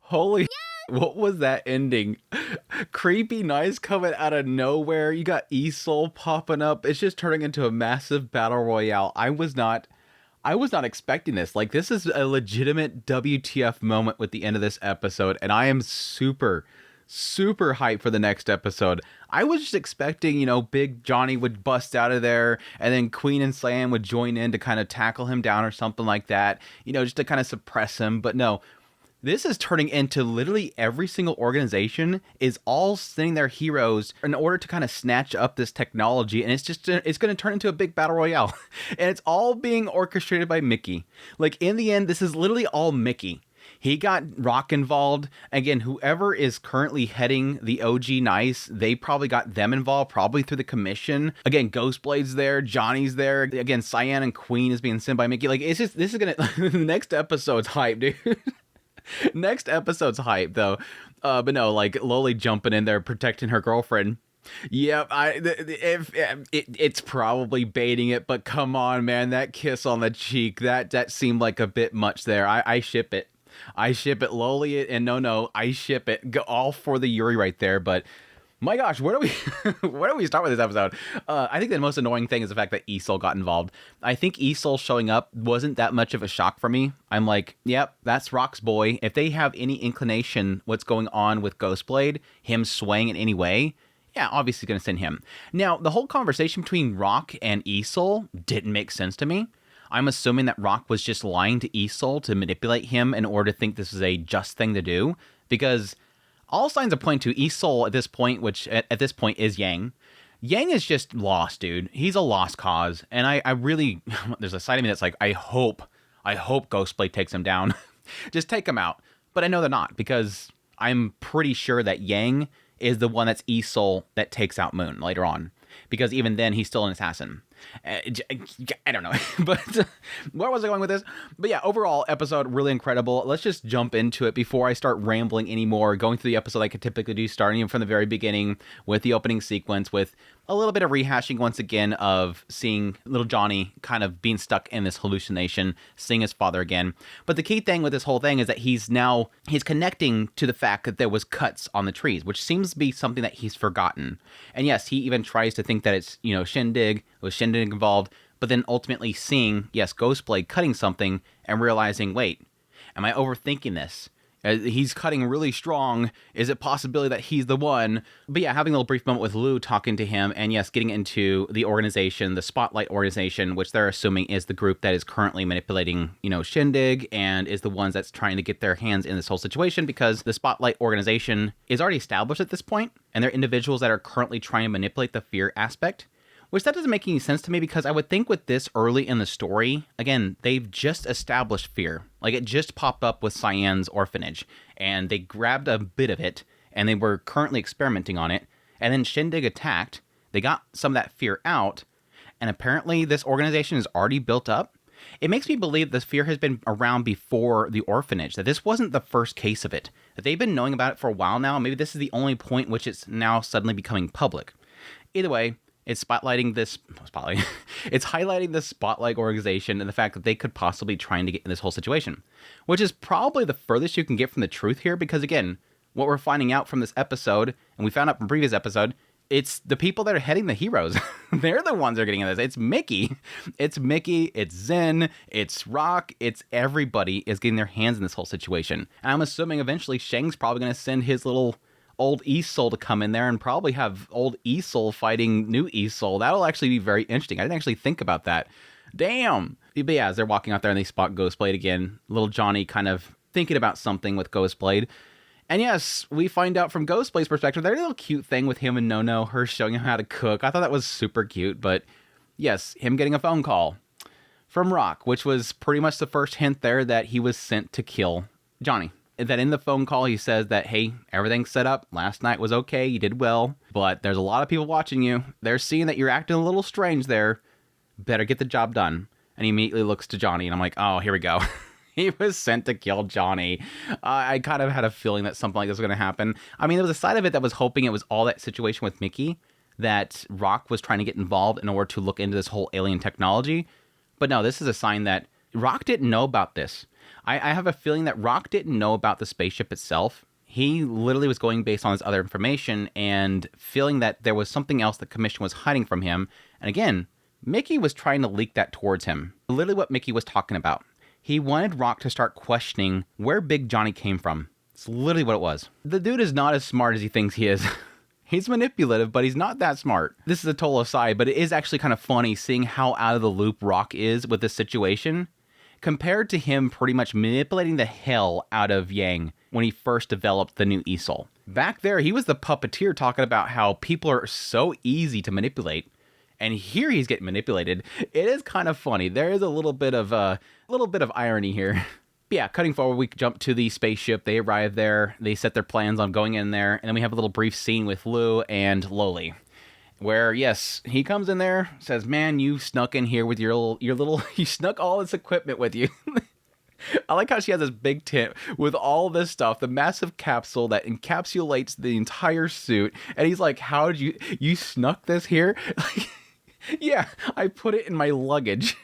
Holy what was that ending? Creepy nice coming out of nowhere. You got ESoul popping up. It's just turning into a massive battle royale. I was not expecting this. Like, this is a legitimate WTF moment with the end of this episode, and I am super, super hyped for the next episode. I was just expecting, Big Johnny would bust out of there, and then Queen and Sam would join in to kind of tackle him down or something like that, just to kind of suppress him. But no, this is turning into literally every single organization is all sending their heroes in order to kind of snatch up this technology. And it's going to turn into a big battle royale. And it's all being orchestrated by Mickey. Like, in the end, this is literally all Mickey. He got Rock involved. Again, whoever is currently heading the OG Nice, they probably got them involved, probably through the commission. Again, Ghostblade's there, Johnny's there. Again, Cyan and Queen is being sent by Mickey. Like, this is going to, the next episode's hype, dude. Next episode's hype, though. But no, like, Loli jumping in there, protecting her girlfriend. Yep, it's probably baiting it, but come on, man, that kiss on the cheek, that seemed like a bit much there. I ship it. I ship it, Loli, and no, I ship it. Go all for the Yuri right there, but my gosh, where do we start with this episode? I think the most annoying thing is the fact that ESoul got involved. I think ESoul showing up wasn't that much of a shock for me. I'm like, yep, that's Rock's boy. If they have any inclination what's going on with Ghostblade, him swaying in any way, yeah, obviously going to send him. Now, the whole conversation between Rock and ESoul didn't make sense to me. I'm assuming that Rock was just lying to ESoul to manipulate him in order to think this is a just thing to do, because all signs are pointing to ESoul at this point, which at this point is Yang. Yang is just lost, dude. He's a lost cause. And I really, there's a side of me that's like, I hope Ghostblade takes him down. Just take him out. But I know they're not, because I'm pretty sure that Yang is the one that's ESoul that takes out Moon later on. Because even then, he's still an assassin. I don't know. But where was I going with this? But yeah, overall, episode really incredible. Let's just jump into it before I start rambling anymore. Going through the episode like I typically do, starting from the very beginning with the opening sequence, with a little bit of rehashing once again of seeing little Johnny kind of being stuck in this hallucination, seeing his father again. But the key thing with this whole thing is that he's connecting to the fact that there was cuts on the trees, which seems to be something that he's forgotten. And yes, he even tries to think that it's, Shindig, was Shindig involved, but then ultimately seeing, yes, Ghostblade cutting something and realizing, wait, am I overthinking this? He's cutting really strong. Is it possibility that he's the one? But yeah, having a little brief moment with Lou talking to him, and yes, getting into the organization, the Spotlight organization, which they're assuming is the group that is currently manipulating, Shindig, and is the ones that's trying to get their hands in this whole situation, because the Spotlight organization is already established at this point, and they're individuals that are currently trying to manipulate the fear aspect. Which that doesn't make any sense to me, because I would think with this early in the story, again, they've just established fear. Like, it just popped up with Cyan's orphanage, and they grabbed a bit of it, and they were currently experimenting on it, and then Shindig attacked, they got some of that fear out, and apparently this organization is already built up. It makes me believe this fear has been around before the orphanage, that this wasn't the first case of it, that they've been knowing about it for a while now. Maybe this is the only point which it's now suddenly becoming public. Either way, it's highlighting the Spotlight organization and the fact that they could possibly be trying to get in this whole situation, which is probably the furthest you can get from the truth here, because again, what we're finding out from this episode, and we found out from previous episode, it's the people that are heading the heroes. They're the ones that are getting in this. It's Mickey, it's Zen, it's Rock, it's everybody is getting their hands in this whole situation. And I'm assuming eventually Shang's probably going to send his little old ESoul to come in there and probably have old ESoul fighting new ESoul. That'll actually be very interesting. I didn't actually think about that. Damn. But yeah, as they're walking out there and they spot Ghostblade again, little Johnny kind of thinking about something with Ghostblade. And yes, we find out from Ghostblade's perspective, there's a little cute thing with him and Nuonuo, her showing him how to cook. I thought that was super cute, but yes, him getting a phone call from Rock, which was pretty much the first hint there that he was sent to kill Johnny. That in the phone call, he says that, hey, everything's set up. Last night was okay. You did well. But there's a lot of people watching you. They're seeing that you're acting a little strange there. Better get the job done. And he immediately looks to Johnny. And I'm like, oh, here we go. He was sent to kill Johnny. I kind of had a feeling that something like this was going to happen. I mean, there was a side of it that was hoping it was all that situation with Mickey, that Rock was trying to get involved in order to look into this whole alien technology. But no, this is a sign that Rock didn't know about this. I have a feeling that Rock didn't know about the spaceship itself. He literally was going based on his other information and feeling that there was something else the Commission was hiding from him. And again, Mickey was trying to leak that towards him. Literally what Mickey was talking about. He wanted Rock to start questioning where Big Johnny came from. It's literally what it was. The dude is not as smart as he thinks he is. He's manipulative, but he's not that smart. This is a total aside, but it is actually kind of funny seeing how out of the loop Rock is with this situation compared to him pretty much manipulating the hell out of Yang when he first developed the new ESoul. Back there, he was the puppeteer talking about how people are so easy to manipulate. And here he's getting manipulated. It is kind of funny. There is a little bit of irony here. But yeah, cutting forward, we jump to the spaceship. They arrive there. They set their plans on going in there. And then we have a little brief scene with Luo and Loli. Where, yes, he comes in there, says, man, you snuck in here with your little, you snuck all this equipment with you. I like how she has this big tent with all this stuff, the massive capsule that encapsulates the entire suit. And he's like, how did you snuck this here? Like, yeah, I put it in my luggage.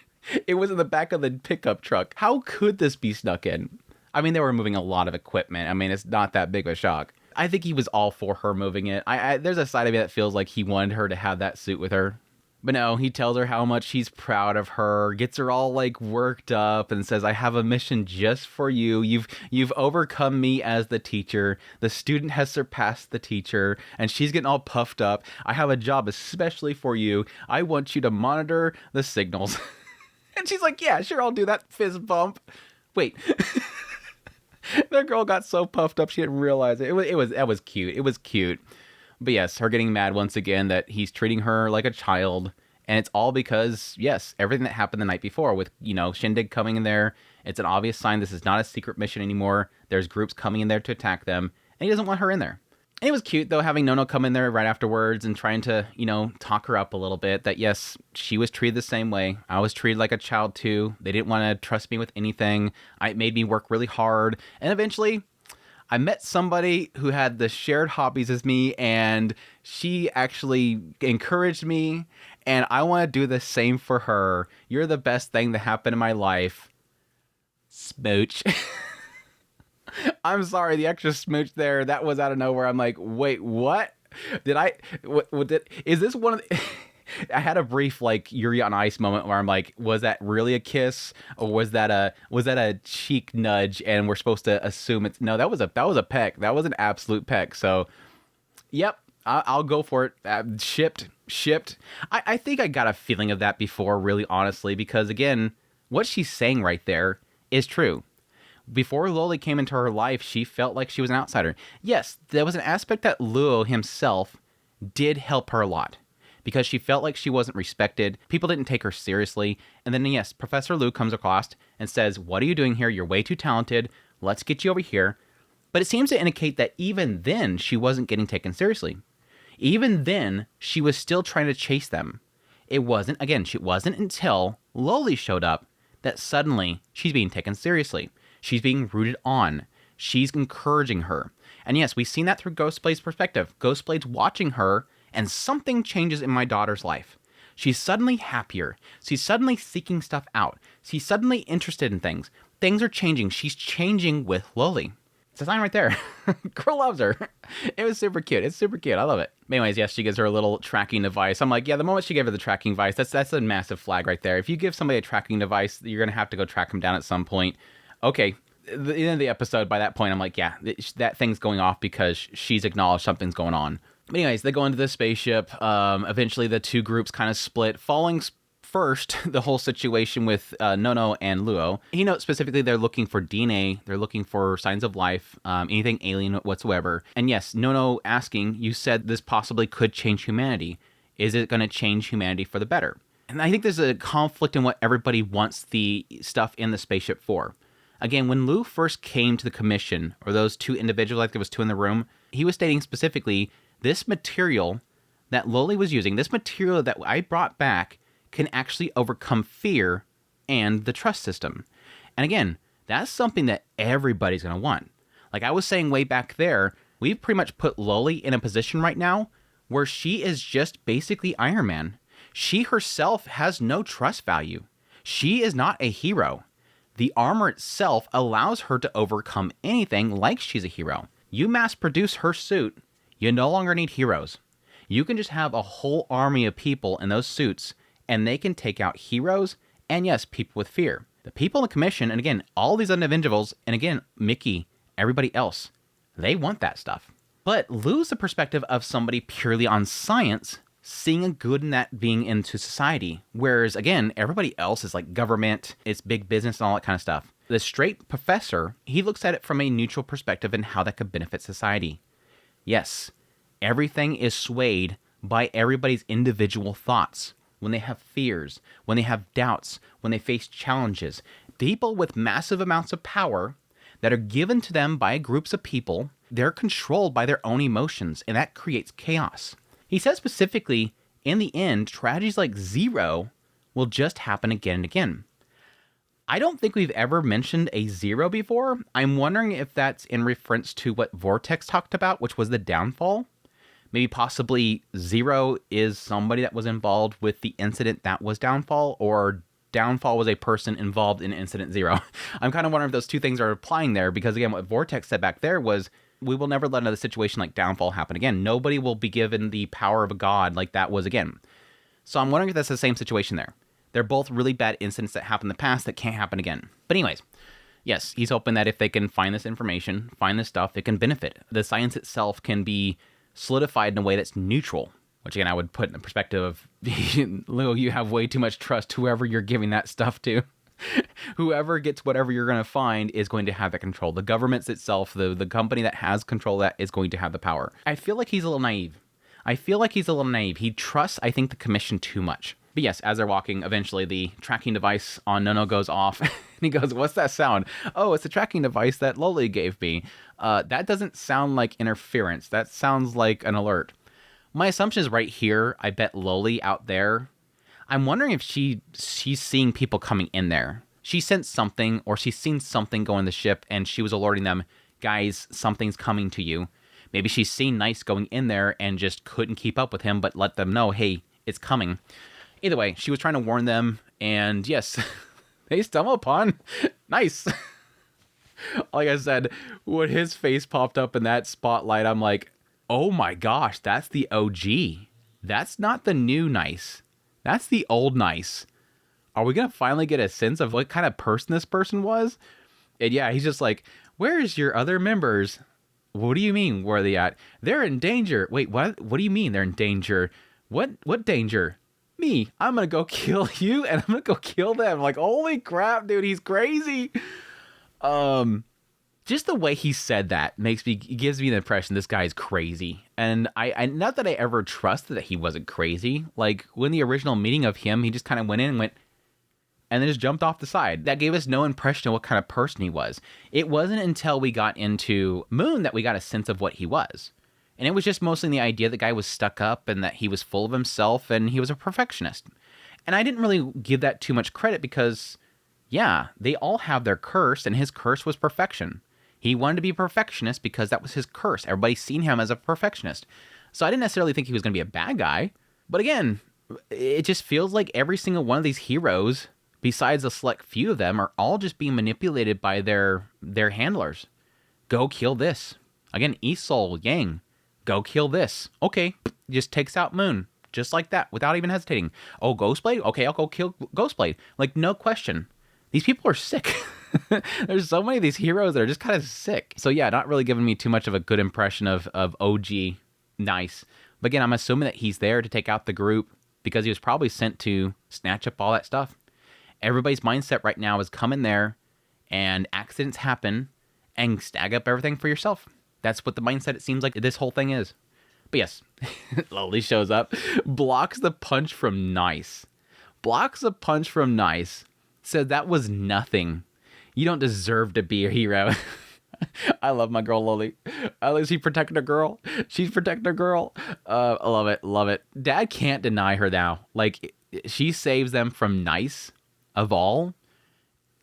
It was in the back of the pickup truck. How could this be snuck in? I mean, they were moving a lot of equipment. I mean, it's not that big of a shock. I think he was all for her moving it. There's a side of me that feels like he wanted her to have that suit with her. But no, he tells her how much he's proud of her, gets her all like worked up and says, I have a mission just for you. You've overcome me as the teacher. The student has surpassed the teacher and she's getting all puffed up. I have a job especially for you. I want you to monitor the signals. And she's like, yeah, sure, I'll do that. Fist bump. Wait. That girl got so puffed up she didn't realize it. That was cute. It was cute. But yes, her getting mad once again that he's treating her like a child. And it's all because, yes, everything that happened the night before with, Shindig coming in there. It's an obvious sign this is not a secret mission anymore. There's groups coming in there to attack them. And he doesn't want her in there. And it was cute, though, having Nuonuo come in there right afterwards and trying to, talk her up a little bit. That, yes, she was treated the same way. I was treated like a child, too. They didn't want to trust me with anything. It made me work really hard. And eventually, I met somebody who had the shared hobbies as me, and she actually encouraged me. And I want to do the same for her. You're the best thing that happened in my life. Smooch. I'm sorry, the extra smooch there, that was out of nowhere. I'm like, wait, what? Is this one of the... I had a brief, like, Yuri on Ice moment where I'm like, was that really a kiss? Or was that a cheek nudge and we're supposed to assume it's... No, that was a peck. That was an absolute peck. So, yep, I'll go for it. Shipped. I think I got a feeling of that before, really honestly, because, again, what she's saying right there is true. Before Loli came into her life, she felt like she was an outsider. Yes, there was an aspect that Luo himself did help her a lot because she felt like she wasn't respected. People didn't take her seriously. And then, yes, Professor Lu comes across and says, what are you doing here? You're way too talented. Let's get you over here. But it seems to indicate that even then, she wasn't getting taken seriously. Even then, she was still trying to chase them. It wasn't until Loli showed up that suddenly she's being taken seriously. She's being rooted on. She's encouraging her. And yes, we've seen that through Ghostblade's perspective. Ghostblade's watching her, and something changes in my daughter's life. She's suddenly happier. She's suddenly seeking stuff out. She's suddenly interested in things. Things are changing. She's changing with Loli. It's a sign right there. Girl loves her. It was super cute. It's super cute. I love it. Anyways, yes, she gives her a little tracking device. I'm like, yeah, the moment she gave her the tracking device, that's a massive flag right there. If you give somebody a tracking device, you're going to have to go track them down at some point. Okay, the end of the episode, by that point, I'm like, yeah, that thing's going off because she's acknowledged something's going on. But anyways, they go into the spaceship. Eventually, the two groups kind of split, following first the whole situation with Nuonuo and Luo. He notes specifically they're looking for DNA. They're looking for signs of life, anything alien whatsoever. And yes, Nuonuo asking, you said this possibly could change humanity. Is it going to change humanity for the better? And I think there's a conflict in what everybody wants the stuff in the spaceship for. Again, when Lu first came to the commission, or those two individuals, like there was two in the room, he was stating specifically, this material that Loli was using, this material that I brought back, can actually overcome fear and the trust system. And again, that's something that everybody's going to want. Like I was saying way back there, we've pretty much put Loli in a position right now where she is just basically Iron Man. She herself has no trust value. She is not a hero. The armor itself allows her to overcome anything like she's a hero. You mass produce her suit, you no longer need heroes. You can just have a whole army of people in those suits, and they can take out heroes, and yes, people with fear. The people in the commission, and again, all these individuals, and again, Mickey, everybody else, they want that stuff. But lose the perspective of somebody purely on science, seeing a good in that being into society. Whereas, again, everybody else is like government, it's big business and all that kind of stuff. The straight professor, he looks at it from a neutral perspective and how that could benefit society. Yes, everything is swayed by everybody's individual thoughts. When they have fears, when they have doubts, when they face challenges. People with massive amounts of power that are given to them by groups of people, they're controlled by their own emotions, and that creates chaos. He says specifically, in the end, tragedies like Zero will just happen again and again. I don't think we've ever mentioned a Zero before. I'm wondering if that's in reference to what Vortex talked about, which was the downfall. Maybe possibly Zero is somebody that was involved with the incident that was Downfall, or Downfall was a person involved in Incident Zero. I'm kind of wondering if those two things are applying there, because again, what Vortex said back there was, we will never let another situation like Downfall happen again. Nobody will be given the power of a god like that was again. So I'm wondering if that's the same situation there. They're both really bad incidents that happened in the past that can't happen again. But anyways, yes, he's hoping that if they can find this information, find this stuff, it can benefit. The science itself can be solidified in a way that's neutral, which again I would put in the perspective of, Luo, you have way too much trust whoever you're giving that stuff to. Whoever gets whatever you're going to find is going to have that control. The government itself, the company that has control of that, is going to have the power. I feel like he's a little naive. He trusts, I think, the commission too much. But yes, as they're walking, eventually the tracking device on Nuonuo goes off. And he goes, what's that sound? Oh, it's the tracking device that Loli gave me. That doesn't sound like interference. That sounds like an alert. My assumption is right here, I bet Loli out there, I'm wondering if she's seeing people coming in there. She sensed something, or she's seen something go in the ship, and she was alerting them, guys, something's coming to you. Maybe she's seen Nice going in there and just couldn't keep up with him, but let them know, hey, it's coming. Either way, she was trying to warn them, and yes, they stumble upon Nice. Like I said, when his face popped up in that spotlight, I'm like, oh my gosh, that's the OG. That's not the new Nice. That's the old Nice. Are we going to finally get a sense of what kind of person this person was? And yeah, he's just like, where's your other members? What do you mean, where are they at? They're in danger. Wait, what? What do you mean they're in danger? What danger? Me. I'm going to go kill you, and I'm going to go kill them. Like, holy crap, dude, he's crazy. Just the way he said that gives me the impression this guy is crazy. And I not that I ever trusted that he wasn't crazy. Like, when the original meeting of him, he just kind of went in and went, and then just jumped off the side. That gave us no impression of what kind of person he was. It wasn't until we got into Moon that we got a sense of what he was. And it was just mostly the idea the guy was stuck up and that he was full of himself and he was a perfectionist. And I didn't really give that too much credit because, yeah, they all have their curse, and his curse was perfection. He wanted to be a perfectionist because that was his curse. Everybody's seen him as a perfectionist. So I didn't necessarily think he was going to be a bad guy. But again, it just feels like every single one of these heroes, besides a select few of them, are all just being manipulated by their handlers. Go kill this. Again, ESoul, Yang, go kill this. Okay, just takes out Moon. Just like that, without even hesitating. Oh, Ghostblade? Okay, I'll go kill Ghostblade. Like, no question. These people are sick. There's so many of these heroes that are just kind of sick. So yeah, not really giving me too much of a good impression of OG Nice. But again, I'm assuming that he's there to take out the group because he was probably sent to snatch up all that stuff. Everybody's mindset right now is come in there and accidents happen and stag up everything for yourself. That's what the mindset it seems like this whole thing is. But yes, Loli shows up, blocks the punch from Nice. Said that was nothing. You don't deserve to be a hero. I love my girl Loli. At least she protected her girl. She's protecting her girl. I love it. Love it. Dad can't deny her now. Like, she saves them from Nice of all.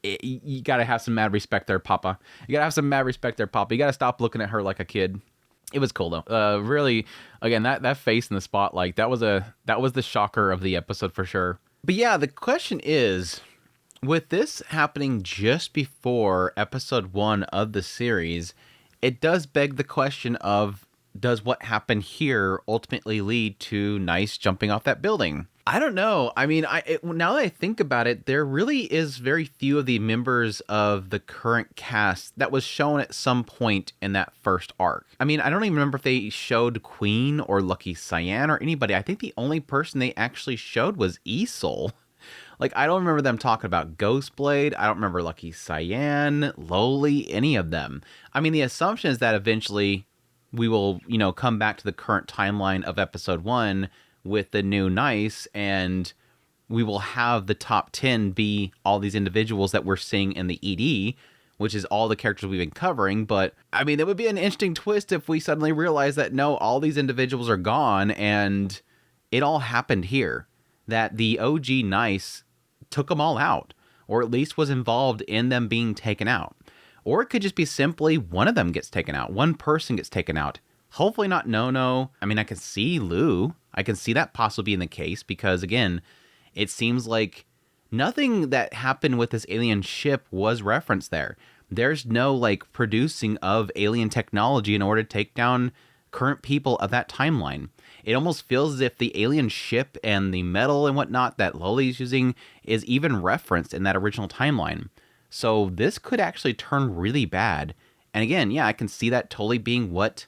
You got to have some mad respect there, Papa. You got to stop looking at her like a kid. It was cool though. Really, again, that face in the spotlight, that was the shocker of the episode for sure. But yeah, the question is, With this happening just before episode 1 of the series, it does beg the question of, does what happened here ultimately lead to Nice jumping off that building? I don't know. I mean, now that I think about it, there really is very few of the members of the current cast that was shown at some point in that first arc. I mean, I don't even remember if they showed Queen or Lucky Cyan or anybody. I think the only person they actually showed was ESoul. Like, I don't remember them talking about Ghostblade. I don't remember Lucky Cyan, Loli, any of them. I mean, the assumption is that eventually we will, come back to the current timeline of episode 1 with the new Nice, and we will have the top 10 be all these individuals that we're seeing in the ED, which is all the characters we've been covering. But, I mean, it would be an interesting twist if we suddenly realize that, no, all these individuals are gone, and it all happened here. That the OG Nice took them all out, or at least was involved in them being taken out. Or it could just be simply one of them gets taken out. One person gets taken out. Hopefully not Nuonuo. I mean, I can see Lu. I can see that possibly being the case because, again, it seems like nothing that happened with this alien ship was referenced there. There's no, producing of alien technology in order to take down current people of that timeline. It almost feels as if the alien ship and the metal and whatnot that Loli's using is even referenced in that original timeline. So this could actually turn really bad. And again, yeah, I can see that totally being what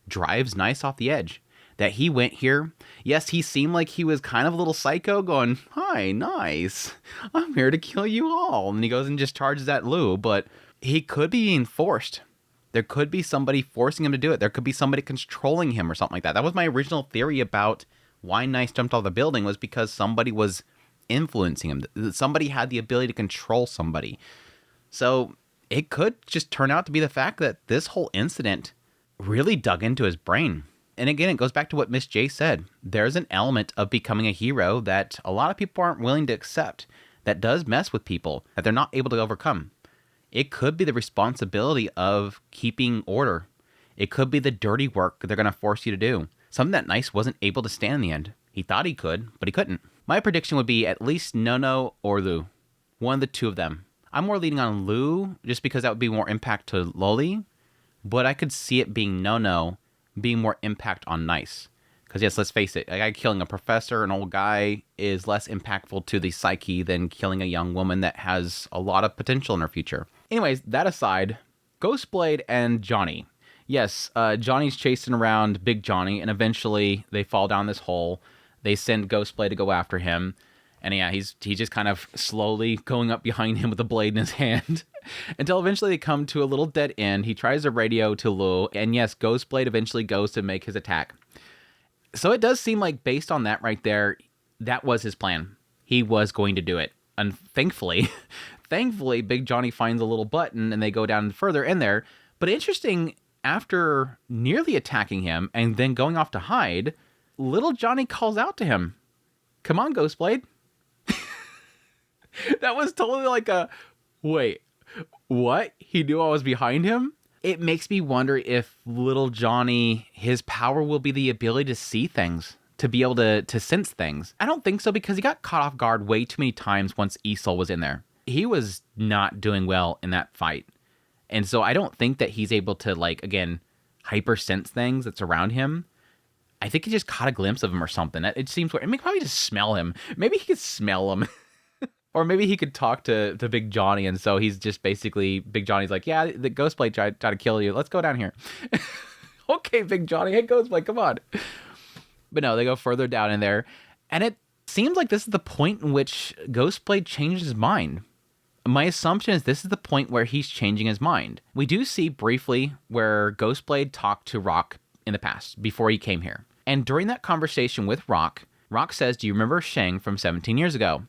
drives Nice off the edge. That he went here. Yes, he seemed like he was kind of a little psycho going, "Hi, Nice. I'm here to kill you all." And he goes and just charges at Lu, but he could be being forced. There could be somebody forcing him to do it. There could be somebody controlling him or something like that. That was my original theory about why Nice jumped off the building, was because somebody was influencing him. Somebody had the ability to control somebody. So it could just turn out to be the fact that this whole incident really dug into his brain. And again, it goes back to what Miss J said. There's an element of becoming a hero that a lot of people aren't willing to accept, that does mess with people, that they're not able to overcome. It could be the responsibility of keeping order. It could be the dirty work they're going to force you to do. Something that Nice wasn't able to stand in the end. He thought he could, but he couldn't. My prediction would be at least Nuonuo or Lu. One of the two of them. I'm more leaning on Lu, just because that would be more impact to Loli. But I could see it being Nuonuo being more impact on Nice. Because yes, let's face it, a guy killing a professor, an old guy, is less impactful to the psyche than killing a young woman that has a lot of potential in her future. Anyways, that aside, Ghostblade and Johnny. Yes, Johnny's chasing around Big Johnny, and eventually they fall down this hole. They send Ghostblade to go after him. And yeah, he's just kind of slowly going up behind him with a blade in his hand until eventually they come to a little dead end. He tries to radio to Lu, and yes, Ghostblade eventually goes to make his attack. So it does seem like, based on that right there, that was his plan. He was going to do it. And thankfully, Big Johnny finds a little button and they go down further in there. But interesting, after nearly attacking him and then going off to hide, little Johnny calls out to him, "Come on, Ghostblade." That was totally like a, wait, what? He knew I was behind him? It makes me wonder if little Johnny, his power will be the ability to see things, to be able to sense things. I don't think so, because he got caught off guard way too many times once ESoul was in there. He was not doing well in that fight. And so I don't think that he's able to, again, hyper sense things that's around him. I think he just caught a glimpse of him or something. It seems weird. I mean, probably just smell him. Maybe he could smell him. Or maybe he could talk to Big Johnny, and so he's just basically, Big Johnny's like, "Yeah, the Ghostblade tried to kill you. Let's go down here." Okay, Big Johnny. Hey, Ghostblade, come on. But no, they go further down in there, and it seems like this is the point in which Ghostblade changed his mind. My assumption is this is the point where he's changing his mind. We do see briefly where Ghostblade talked to Rock in the past, before he came here. And during that conversation with Rock, Rock says, "Do you remember Shang from 17 years ago?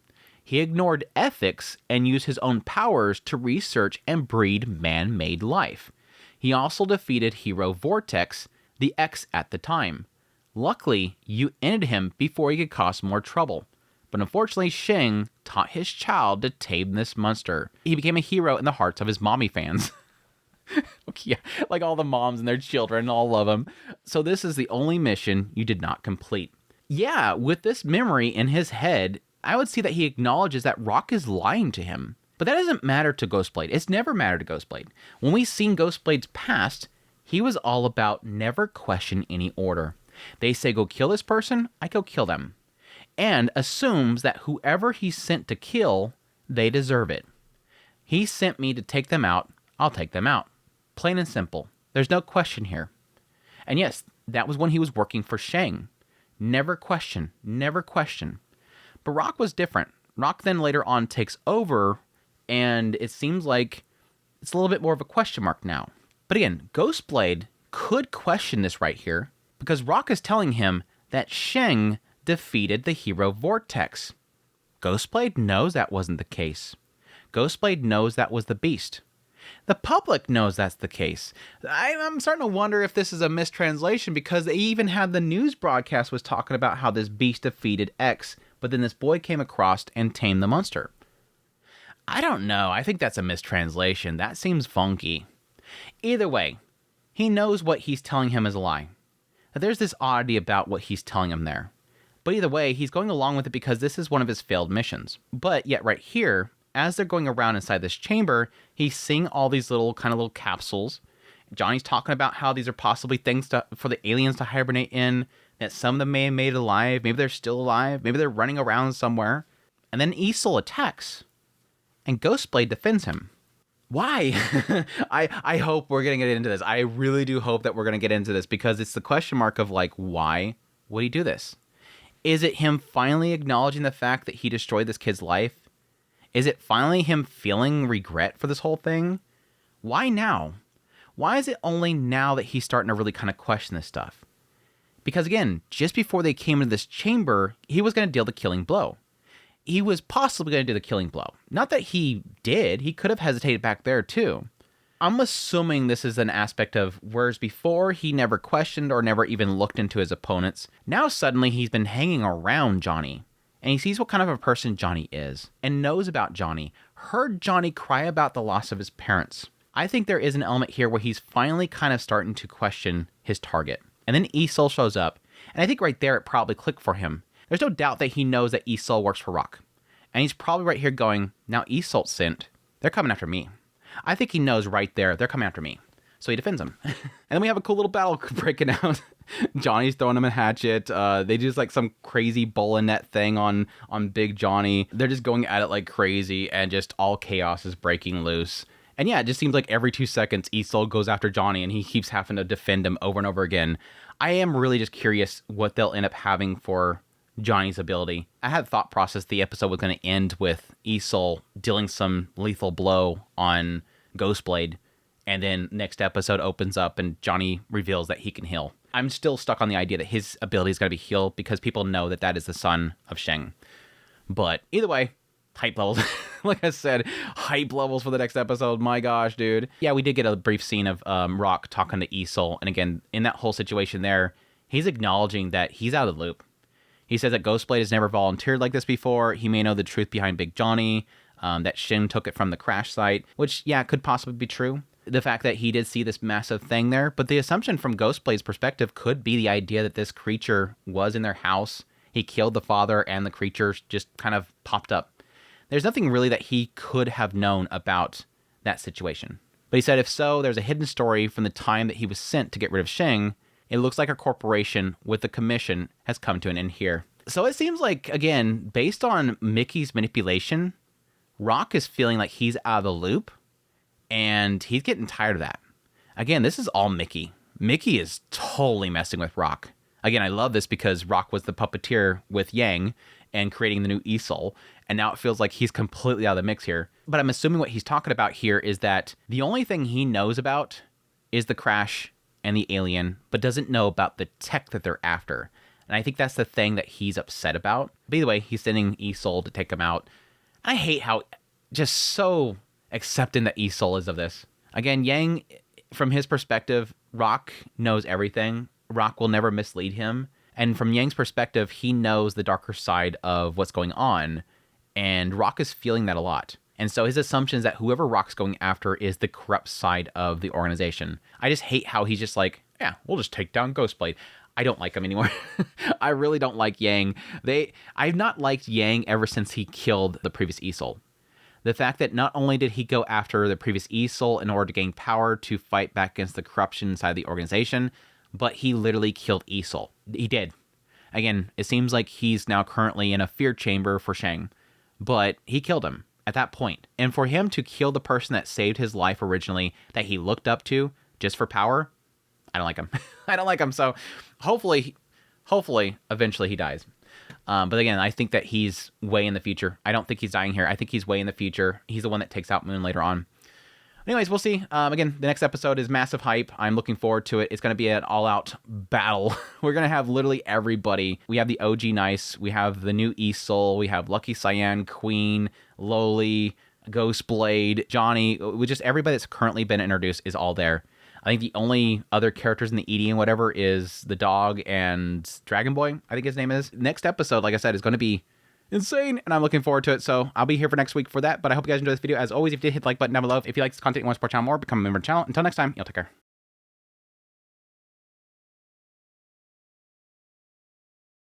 He ignored ethics and used his own powers to research and breed man-made life. He also defeated Hero Vortex, the X at the time. Luckily, you ended him before he could cause more trouble. But unfortunately, Shang taught his child to tame this monster. He became a hero in the hearts of his mommy fans." Okay, yeah, like all the moms and their children all love him. "So this is the only mission you did not complete." Yeah, with this memory in his head, I would see that he acknowledges that Rock is lying to him. But that doesn't matter to Ghostblade. It's never mattered to Ghostblade. When we've seen Ghostblade's past, he was all about never question any order. They say, go kill this person, I go kill them. And assumes that whoever he's sent to kill, they deserve it. He sent me to take them out, I'll take them out. Plain and simple. There's no question here. And yes, that was when he was working for Shang. Never question, never question. But Rock was different. Rock then later on takes over, and it seems like it's a little bit more of a question mark now. But again, Ghostblade could question this right here, because Rock is telling him that Shang defeated the hero Vortex. Ghostblade knows that wasn't the case. Ghostblade knows that was the Beast. The public knows that's the case. I'm starting to wonder if this is a mistranslation, because they even had the news broadcast was talking about how this Beast defeated X, but then this boy came across and tamed the monster. I don't know. I think that's a mistranslation. That seems funky. Either way, he knows what he's telling him is a lie. There's this oddity about what he's telling him there. But either way, he's going along with it because this is one of his failed missions. But yet right here, as they're going around inside this chamber, he's seeing all these little capsules. Johnny's talking about how these are possibly things for the aliens to hibernate in, that some of them may have made it alive, maybe they're still alive, maybe they're running around somewhere. And then ESoul attacks, and Ghostblade defends him. Why? I hope we're going to get into this. I really do hope that we're going to get into this, because it's the question mark of why would he do this? Is it him finally acknowledging the fact that he destroyed this kid's life? Is it finally him feeling regret for this whole thing? Why now? Why is it only now that he's starting to really question this stuff? Because again, just before they came into this chamber, he was going to deal the killing blow. He was possibly going to do the killing blow. Not that he did. He could have hesitated back there too. I'm assuming this is an aspect of whereas before he never questioned or never even looked into his opponents. Now suddenly he's been hanging around Johnny. And he sees what kind of a person Johnny is, and knows about Johnny, heard Johnny cry about the loss of his parents. I think there is an element here where he's finally starting to question his target. And then ESoul shows up, and I think right there it probably clicked for him. There's no doubt that he knows that ESoul works for Rock. And he's probably right here going, now ESoul's sent, they're coming after me. I think he knows right there, they're coming after me. So he defends him. And then we have a cool little battle breaking out. Johnny's throwing him a hatchet. They do some crazy bola net thing on Big Johnny. They're just going at it like crazy, and just all chaos is breaking loose. And yeah, it just seems like every 2 seconds, ESoul goes after Johnny, and he keeps having to defend him over and over again. I am really just curious what they'll end up having for Johnny's ability. I had the thought process the episode was going to end with ESoul dealing some lethal blow on Ghostblade, and then next episode opens up and Johnny reveals that he can heal. I'm still stuck on the idea that his ability is going to be heal, because people know that that is the son of Shang. But either way, hype levels. Like I said, hype levels for the next episode. My gosh, dude. Yeah, we did get a brief scene of Rock talking to ESoul. And again, in that whole situation there, he's acknowledging that he's out of the loop. He says that Ghostblade has never volunteered like this before. He may know the truth behind Big Johnny, that Shin took it from the crash site, which, yeah, could possibly be true. The fact that he did see this massive thing there, but the assumption from Ghostblade's perspective could be the idea that this creature was in their house. He killed the father, and the creature just popped up. There's nothing really that he could have known about that situation. But he said if so, there's a hidden story from the time that he was sent to get rid of Shang. It looks like our corporation with the commission has come to an end here. So it seems like, again, based on Mickey's manipulation, Rock is feeling like he's out of the loop, and he's getting tired of that. Again, this is all Mickey. Mickey is totally messing with Rock. Again, I love this because Rock was the puppeteer with Yang and creating the new ESoul, and now it feels like he's completely out of the mix here. But I'm assuming what he's talking about here is that the only thing he knows about is the crash and the alien, but doesn't know about the tech that they're after. And I think that's the thing that he's upset about. By the way, he's sending ESoul to take him out. I hate how just so accepting that ESoul is of this. Again, Yang, from his perspective, Rock knows everything. Rock will never mislead him. And from Yang's perspective, he knows the darker side of what's going on. And Rock is feeling that a lot. And so his assumption is that whoever Rock's going after is the corrupt side of the organization. I just hate how he's just like, yeah, we'll just take down Ghostblade. I don't like him anymore. I really don't like Yang. I've not liked Yang ever since he killed the previous ESoul. The fact that not only did he go after the previous ESoul in order to gain power to fight back against the corruption inside the organization, but he literally killed ESoul. He did. Again, it seems like he's now currently in a fear chamber for Shang, but he killed him at that point. And for him to kill the person that saved his life originally, that he looked up to just for power, I don't like him. I don't like him. So hopefully, eventually he dies. But again, I think that he's way in the future. I don't think he's dying here. I think he's way in the future. He's the one that takes out Moon later on. Anyways, we'll see. Again, the next episode is massive hype. I'm looking forward to it. It's going to be an all-out battle. We're going to have literally everybody. We have the OG Nice. We have the new ESoul. We have Lucky Cyan, Queen, Loli, Ghostblade, Johnny. Just everybody that's currently been introduced is all there. I think the only other characters in the ED and whatever is the dog and Dragon Boy, I think his name is. Next episode, like I said, is going to be insane, and I'm looking forward to it, so I'll be here for next week for that. But I hope you guys enjoyed this video. As always, if you did, hit the like button down below. If you like this content and want to support the channel more, become a member of the channel. Until next time, y'all take care.